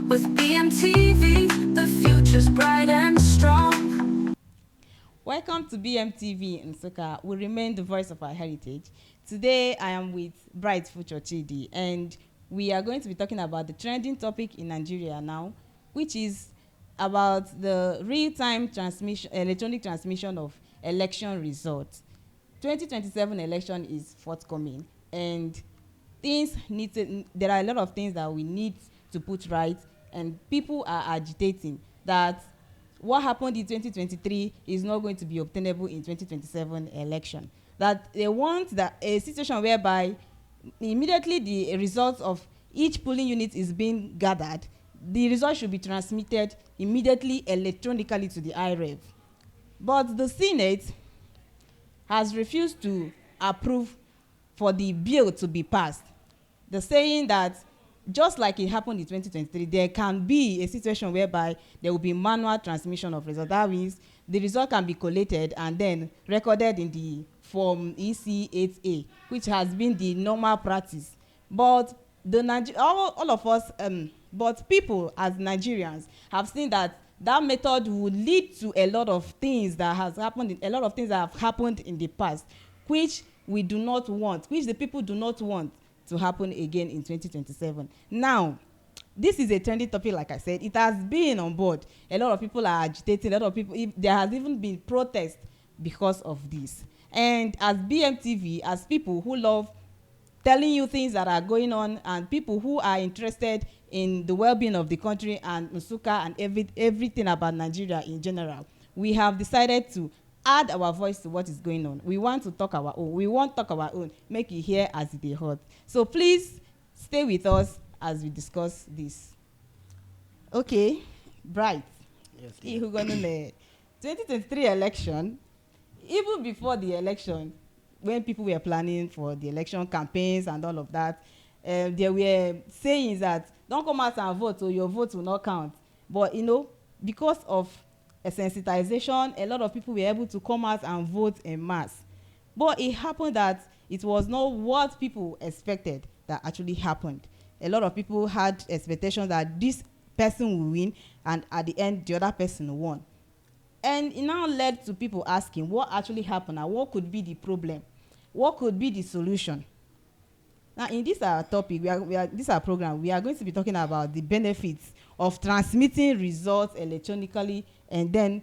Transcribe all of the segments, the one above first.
With BMTV, the future's bright and strong. Welcome to BMTV in Nsukka. We remain the voice of our heritage. Today, I am with Bright Future Chidi, and we are going to be talking about the trending topic in Nigeria now, which is about the real-time transmission, electronic transmission of election results. 2027 election is forthcoming, and there are a lot of things that we need to put right, and people are agitating that what happened in 2023 is not going to be obtainable in 2027 election. That they want that a situation whereby immediately the results of each polling unit is being gathered, the result should be transmitted immediately electronically to the IREV. But the Senate has refused to approve for the bill to be passed. They're saying that just like it happened in 2023, there can be a situation whereby there will be manual transmission of results. That means the result can be collated and then recorded in the form EC8A, which has been the normal practice. But all of us, but people as Nigerians have seen that that method would lead to a lot of things that have happened in the past, which we do not want, which the people do not want to happen again in 2027. Now, this is a trendy topic, like I said. It has been on board. A lot of people are agitating. A lot of people, there has even been protests because of this. And as BMTV, as people who love telling you things that are going on, and people who are interested in the well-being of the country and Nsukka and everything about Nigeria in general, we have decided to add our voice to what is going on. We want to talk our own. We want to talk our own. Make it hear as it is heard. So please stay with us as we discuss this. Okay, Bright. Yes, Who gonna 2023 election, even before the election, when people were planning for the election campaigns and all of that, there were sayings that don't come out and vote or your vote will not count. But because of a sensitization, a lot of people were able to come out and vote en masse. But it happened that it was not what people expected that actually happened. A lot of people had expectations that this person will win, and at the end, the other person won. And it now led to people asking what actually happened and what could be the problem, what could be the solution. Now, in this our topic, this our program, we are going to be talking about the benefits of transmitting results electronically, and then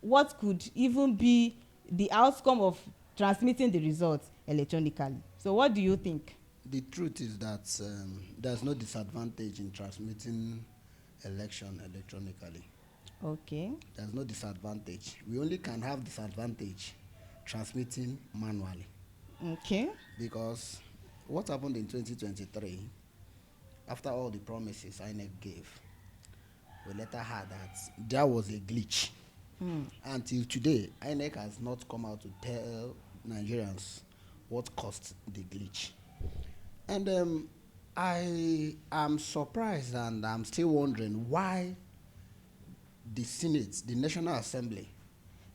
what could even be the outcome of transmitting the results electronically. So what do you think? the truth is that there's no disadvantage in transmitting election electronically. Okay. There's no disadvantage. We only can have disadvantage transmitting manually. Okay. Because what happened in 2023, after all the promises INEC gave, we later heard that there was a glitch. Until today, INEC has not come out to tell Nigerians what caused the glitch. And I am surprised, and I'm still wondering why the Senate, the National Assembly,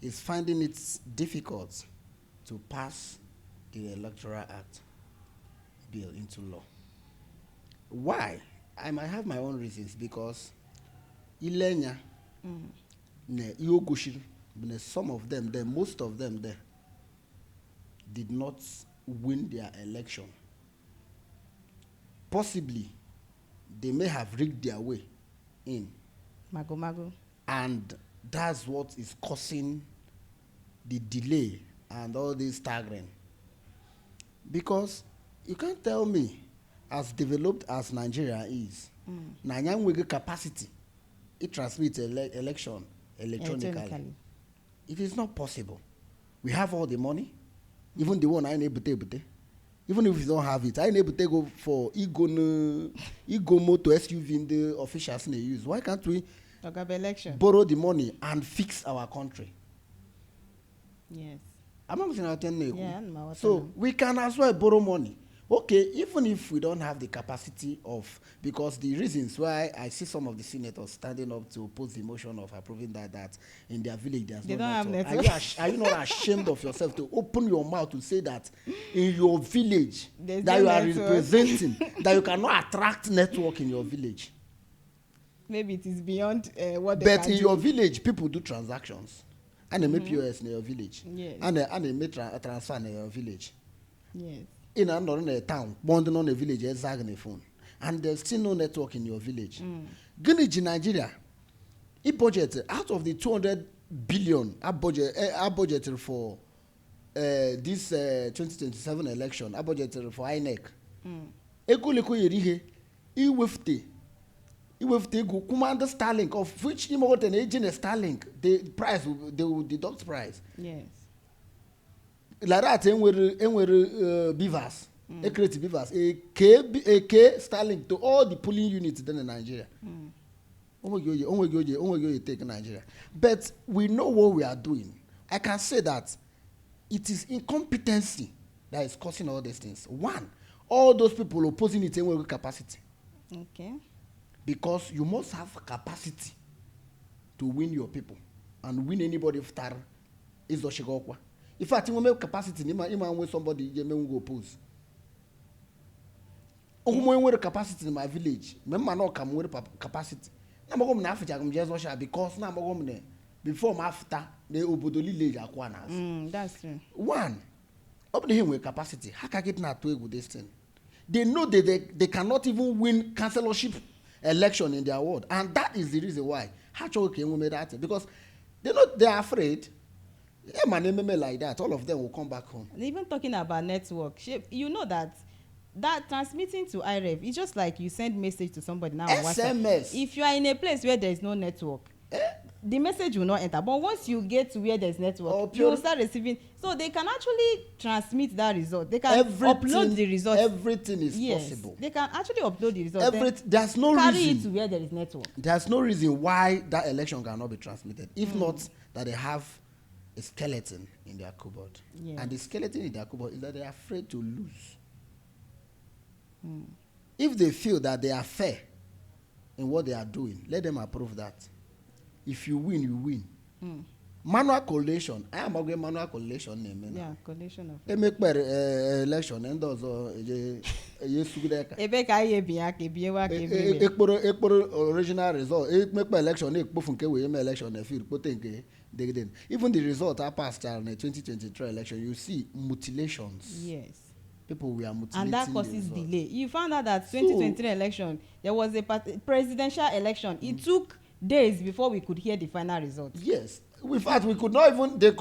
is finding it difficult to pass the Electoral Act bill into law. Why? I might have my own reasons, because Ilenya, some of them there, most of them there, did not win their election. Possibly, they may have rigged their way in. Mago. And that's what is causing the delay and all this staggering. Because you can't tell me, as developed as Nigeria is, Nanyang capacity, it transmits election electronically. It is not possible. We have all the money, even the one I enable to. Even if we don't have it, I enable to go for Igomo to SUV in the officials they use. Why can't we borrow the money and fix our country? Yes. So we can as well borrow money. Okay, even if we don't have the capacity of, because the reasons why I see some of the senators standing up to oppose the motion of approving that in their village there's they no don't network. have Are you not ashamed of yourself to open your mouth to say that in your village There's that no you are network. representing, that you cannot attract network in your village? maybe it is beyond what they But can in do. your village, people do transactions. And they make POS in your village. Yes. And they make transfer in your village. Yes. In another town, bonding on a village, a phone. And there's still no network in your village. Guinea, Nigeria, it budgeted out of the 200 billion I budgeted for this 2027 election. I budgeted for INEC. Ekuliko yerihe, iwefte go command Starlink, of which imot an agent Starlink, the price they will deduct price. Yes. Like that, enwere beavers, a creative beavers, a K Starlink to all the polling units then in Nigeria. You take Nigeria. But we know what we are doing. I can say that it is incompetency that is causing all these things. One, all those people opposing it with capacity. Okay. Because you must have capacity to win your people and win anybody after is Oshigokwa. In fact, you make capacity, even when somebody you may go oppose. With capacity in my village, remember not come with capacity. Now I'm Africa, I'm just Russia because now I'm before after the Obodoli Lady Aquanas. That's true. One, up to him with capacity. How can I get not to with this thing? They know that they cannot even win councillorship election in their ward, and that is the reason why Hacho came with that because they know they are afraid. Yeah, man, like that, all of them will come back home. And even talking about network, you know that transmitting to IREV is just like you send message to somebody now on SMS. WhatsApp. If you are in a place where there is no network, the message will not enter. But once you get to where there is network, you will start receiving. So they can actually transmit that result. They can upload the result. Everything is possible. They can actually upload the result. There's no carry reason. it to where there is network. There's no reason why that election cannot be transmitted. If not that they have a skeleton in their cupboard. Yes. And the skeleton in their cupboard is that they are afraid to lose. If they feel that they are fair in what they are doing, let them approve that. If you win, you win. Manual collation. I am against manual collation name. Yeah, collation of. They make election and those original result. Make election. Even the result I passed in the 2023 election, you see mutilations. Yes. People were mutilating. And that causes delay. You found out that 2023 election, there was a presidential election. It took days before we could hear the final result. Yes. In fact, they could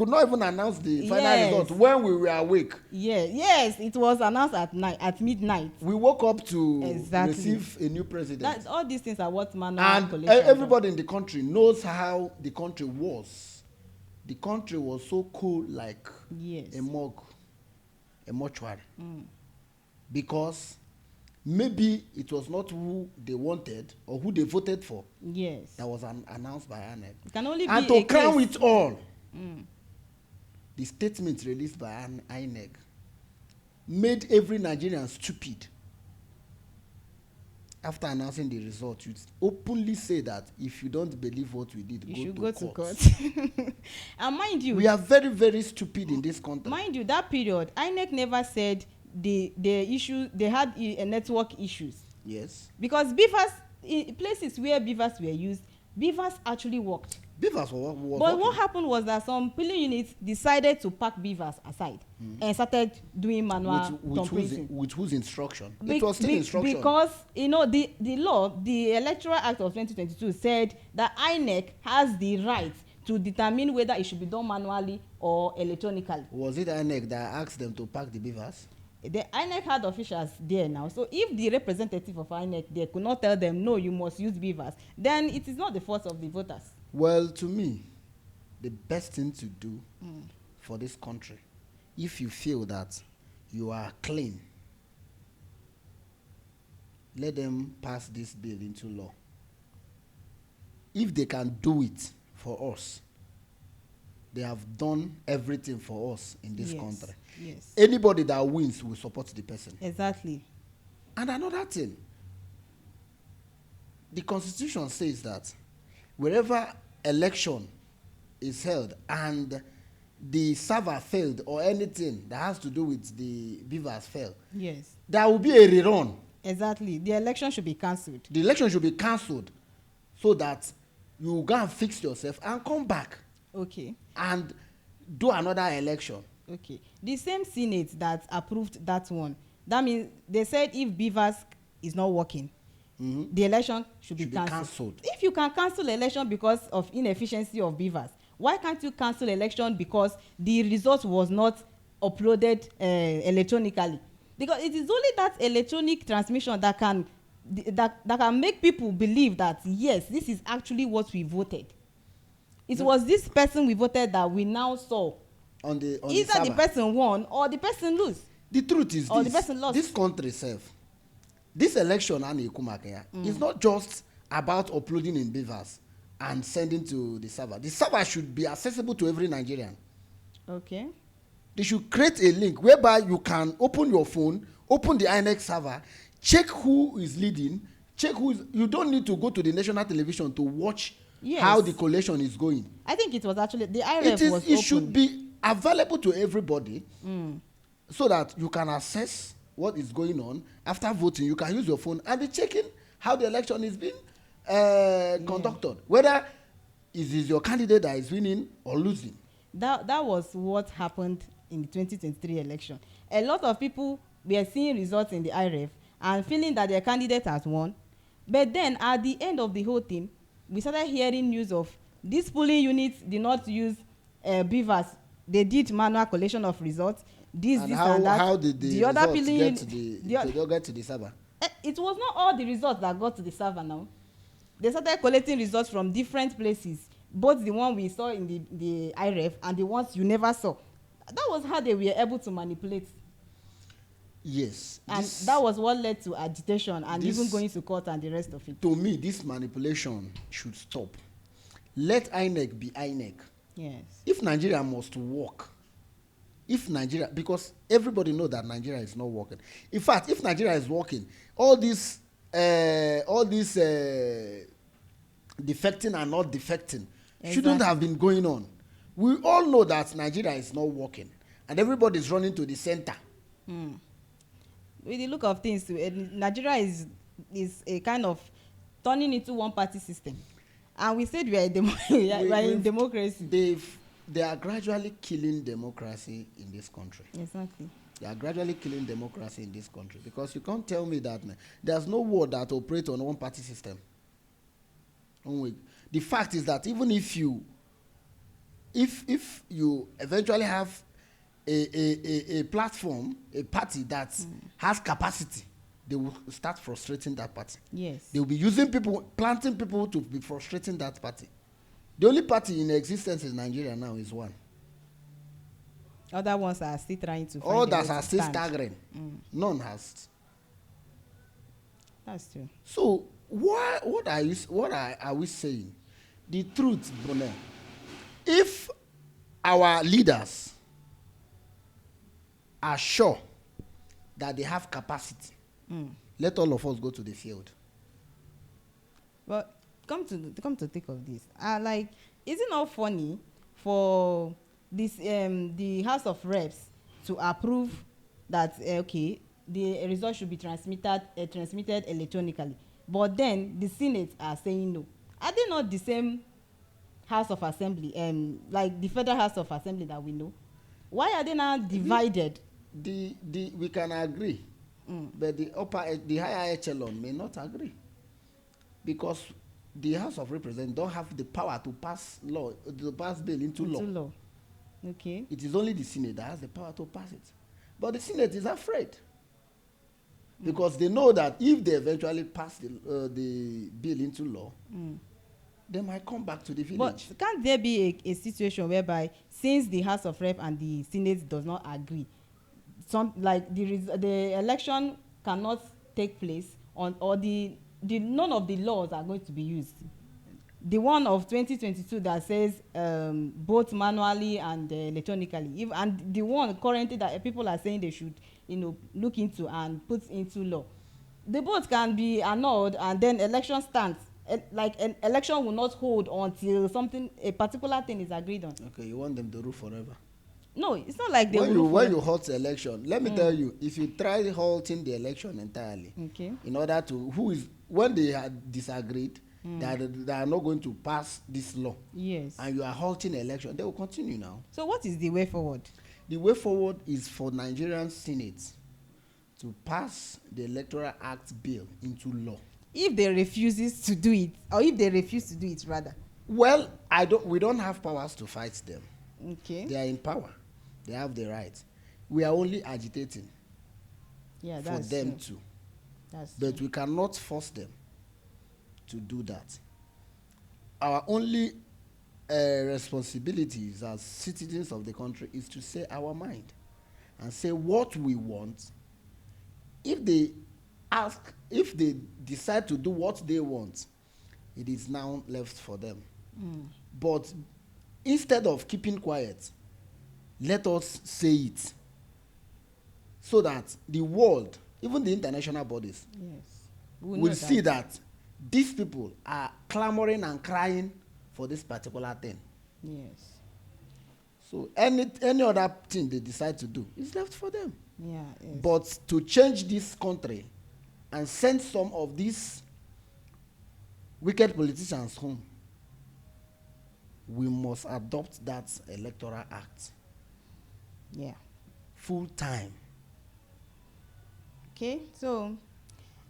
not even announce the final result when we were awake. Yes, it was announced at midnight. We woke up to receive a new president. All these things are what manual and everybody in the country knows how the country was. The country was so cool, like a morgue, a mortuary. Because maybe it was not who they wanted or who they voted for. Yes. That was announced by INEC. It can only and be to crown it all, the statement released by INEC made every Nigerian stupid. After announcing the result, you openly say that if you don't believe what we did, you go to court. court. And mind you, we are very, very stupid in this country. Mind you, that period, INEC never said the issue, they had a network issues. Yes. Because beavers, in places where beavers were used, beavers actually worked. Beavers were But working. what happened was that some polling units decided to pack beavers aside and started doing manual thumbprinting. With whose instruction? It was still instruction. Because, the law, the Electoral Act of 2022 said that INEC has the right to determine whether it should be done manually or electronically. Was it INEC that asked them to pack the beavers? The INEC had officials there now. So if the representative of INEC there could not tell them, no, you must use beavers, then it is not the fault of the voters. Well, to me, the best thing to do for this country, if you feel that you are clean, let them pass this bill into law. If they can do it for us, they have done everything for us in this country. Yes. Anybody that wins will support the person. Exactly. And another thing, the Constitution says that wherever election is held and the server failed or anything that has to do with the beavers failed, yes, there will be a rerun. Exactly. The election should be cancelled. The election should be cancelled so that you go and fix yourself and come back Okay. and do another election. Okay. The same Senate that approved that one, that means they said if Beavers is not working, the election should be cancelled. If you can cancel election because of inefficiency of Beavers, why can't you cancel election because the result was not uploaded electronically? Because it is only that electronic transmission that can make people believe that yes, this is actually what we voted. It was this person we voted that we now saw. On the Either the person won or the person lose. The truth is or this: the person lost. this country self, this election is not just about uploading in Beavers and sending to the server. The server should be accessible to every Nigerian. Okay. They should create a link whereby you can open your phone, open the INEC server, check who is leading, check who is. You don't need to go to the national television to watch how the collation is going. I think it was actually the IRF was open. It should be available to everybody, so that you can assess what is going on. After voting, you can use your phone and be checking how the election is being conducted, whether it is your candidate that is winning or losing. That was what happened in the 2023 election. A lot of people were seeing results in the IRF and feeling that their candidate has won, but then at the end of the whole thing, we started hearing news of these polling units did not use Beavers. They did manual collation of results. This and that. How did the other results polling get to the server? It was not all the results that got to the server now. They started collecting results from different places, both the one we saw in the IRF and the ones you never saw. That was how they were able to manipulate. Yes. And that was what led to agitation and even going to court and the rest of it. To me, this manipulation should stop. Let INEC be INEC. Yes. If Nigeria must work, because everybody knows that Nigeria is not working. In fact, if Nigeria is working, all this defecting and not defecting shouldn't have been going on. We all know that Nigeria is not working, and everybody is running to the center. With the look of things, Nigeria is a kind of turning into one-party system, and we said we are in democracy. They are gradually killing democracy in this country. Exactly. They are gradually killing democracy in this country, because you can't tell me that there's no world that operates on one-party system. The fact is that even if you eventually have a platform, a party that has capacity, they will start frustrating that party. Yes. They will be using people, planting people to be frustrating that party. The only party in existence in Nigeria now is one. Other ones are still trying to find Others are still staggering. None has. That's true. So what are we saying? The truth, Brunel. If our leaders are sure that they have capacity, let all of us go to the field. But come to think of this, is it not funny for this the House of Reps to approve that okay, the result should be transmitted electronically, but then the Senate are saying no? Are they not the same House of Assembly, like the Federal House of Assembly that we know? Why are they now divided? We can agree, but the higher echelon may not agree, because the House of Representatives don't have the power to pass law, to pass bill into law. Okay. It is only the Senate that has the power to pass it. But the Senate is afraid, because they know that if they eventually pass the bill into law, they might come back to the village. But can't there be a situation whereby, since the House of Rep and the Senate does not agree, the election cannot take place or none of the laws are going to be used? The one of 2022 that says both manually and electronically, and the one currently that people are saying they should look into and put into law, the both can be annulled and then election stands. Like an election will not hold until a particular thing is agreed on. Okay, you want them to rule forever? No, it's not like they will. When you halt the election, let me tell you, if you try halting the election entirely, okay, in order to when they had disagreed, that are not going to pass this law, Yes. and you are halting election, they will continue now. So what is the way forward? The way forward is for Nigerian Senate to pass the Electoral Act bill into law. If they refuses to do it, or if they refuse to do it rather. Well, we don't have powers to fight them. Okay. They are in power. They have the right. We are only agitating Yeah, for that's them true. to. That's But true. we cannot force them to do that. Our only responsibilities as citizens of the country is to say our mind and say what we want. If they decide to do what they want, it is now left for them. But instead of keeping quiet, let us say it, so that the world, even the international bodies, Yes. will see that these people are clamoring and crying for this particular thing. Yes. So any other thing they decide to do is left for them. Yeah. Yes. But to change this country and send some of these wicked politicians home, we must adopt that Electoral Act Yeah. full time. Okay. So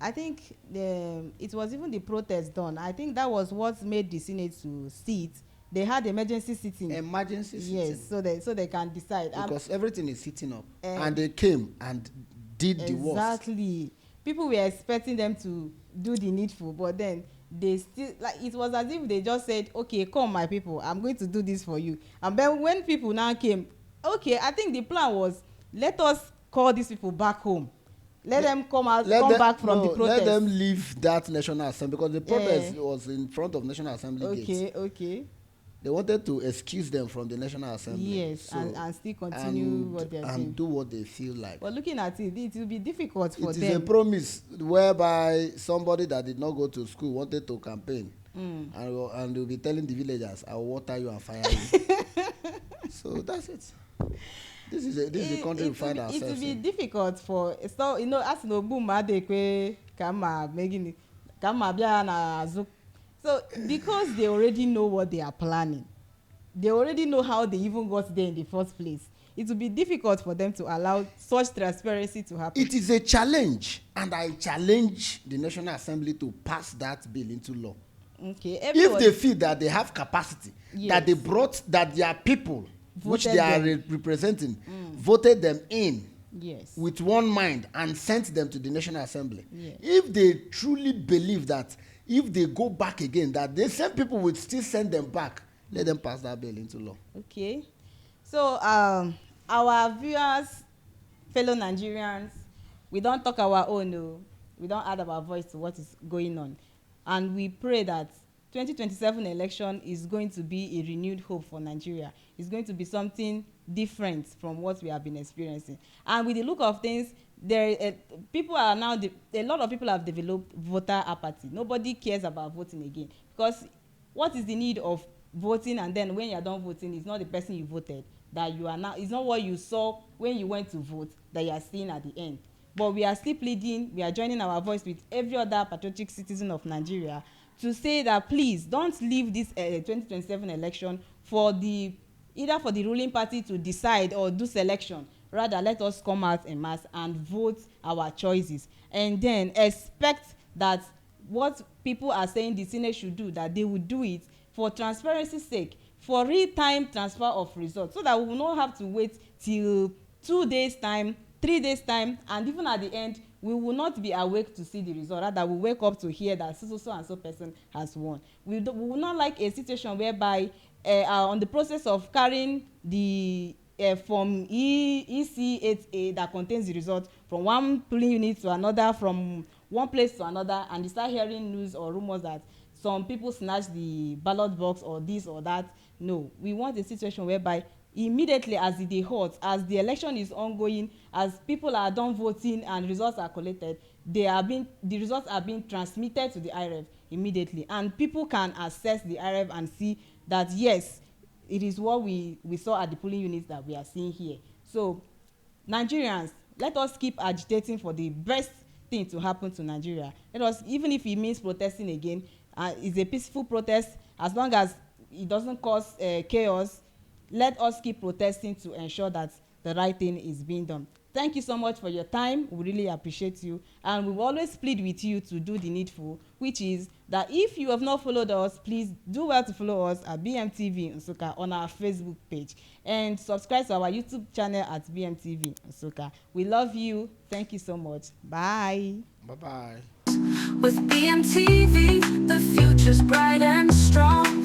I think it was even the protest done. I think that was what made the Senate to sit. They had emergency sitting. Emergency sitting. Yes, so they can decide. Because everything is sitting up. And they came and did the worst. Exactly. People were expecting them to do the needful, but then they still, like, it was as if they just said, okay, come my people, I'm going to do this for you. And then when people now came, okay, I think the plan was, let us call these people back home. Let them come back from the protest. Let them leave that National Assembly, because the protest was in front of National Assembly gates. Okay. They wanted to excuse them from the National Assembly. Yes, so, and still continue what they're doing. And do what they feel like. But looking at it, it will be difficult for them. It is a promise whereby somebody that did not go to school wanted to campaign. And will be telling the villagers, I will water you and fire you. So that's it. This is the country we find ourselves in. It will be difficult for, so, as no boom adekwe kama megini kama bia na azụ. So because they already know what they are planning, they already know how they even got there in the first place, it will be difficult for them to allow such transparency to happen. It is a challenge, and I challenge the National Assembly to pass that bill into law. Okay. If they feel that they have capacity, yes, that their people, which voted they are representing, voted them in, yes, with one mind and sent them to the National Assembly. Yes. If they truly believe that if they go back again, that the same people will still send them back, let them pass that bill into law. Okay. So our viewers, fellow Nigerians, we don't talk our own, no. We don't add our voice to what is going on. And we pray that 2027 election is going to be a renewed hope for Nigeria. It's going to be something different from what we have been experiencing. And with the look of things, a lot of people have developed voter apathy. Nobody cares about voting again, because what is the need of voting, and then when you are done voting, it's not the person you voted that you are now, it's not what you saw when you went to vote that you are seeing at the end. But we are still pleading, we are joining our voice with every other patriotic citizen of Nigeria to say that please don't leave this 2027 election for either for the ruling party to decide or do selection. Rather, let us come out en masse and vote our choices, and then expect that what people are saying the Senate should do, that they will do it for transparency's sake, for real-time transfer of results, so that we will not have to wait till 2 days time, 3 days time, and even at the end we will not be awake to see the result. Rather, we wake up to hear that so and so person has won. We will not like a situation whereby on the process of carrying the from EC8A that contains the result from one polling unit to another, from one place to another, and you start hearing news or rumors that some people snatch the ballot box or this or that. No, we want a situation whereby immediately as the day hot, as the election is ongoing, as people are done voting and results are collected, the results are being transmitted to the IREF immediately, and people can access the IREF and see that yes, it is what we saw at the polling units that we are seeing here. So Nigerians, let us keep agitating for the best thing to happen to Nigeria. Let us, even if it means protesting again, It's a peaceful protest. As long as it doesn't cause chaos, let us keep protesting to ensure that the right thing is being done. Thank you so much for your time. We really appreciate you, and we will always plead with you to do the needful, which is that if you have not followed us, please do well to follow us at BMTV Nsukka on our Facebook page, and subscribe to our YouTube channel at BMTV Nsukka. We love you. Thank you so much. Bye. Bye bye. With BMTV, the future's bright and strong.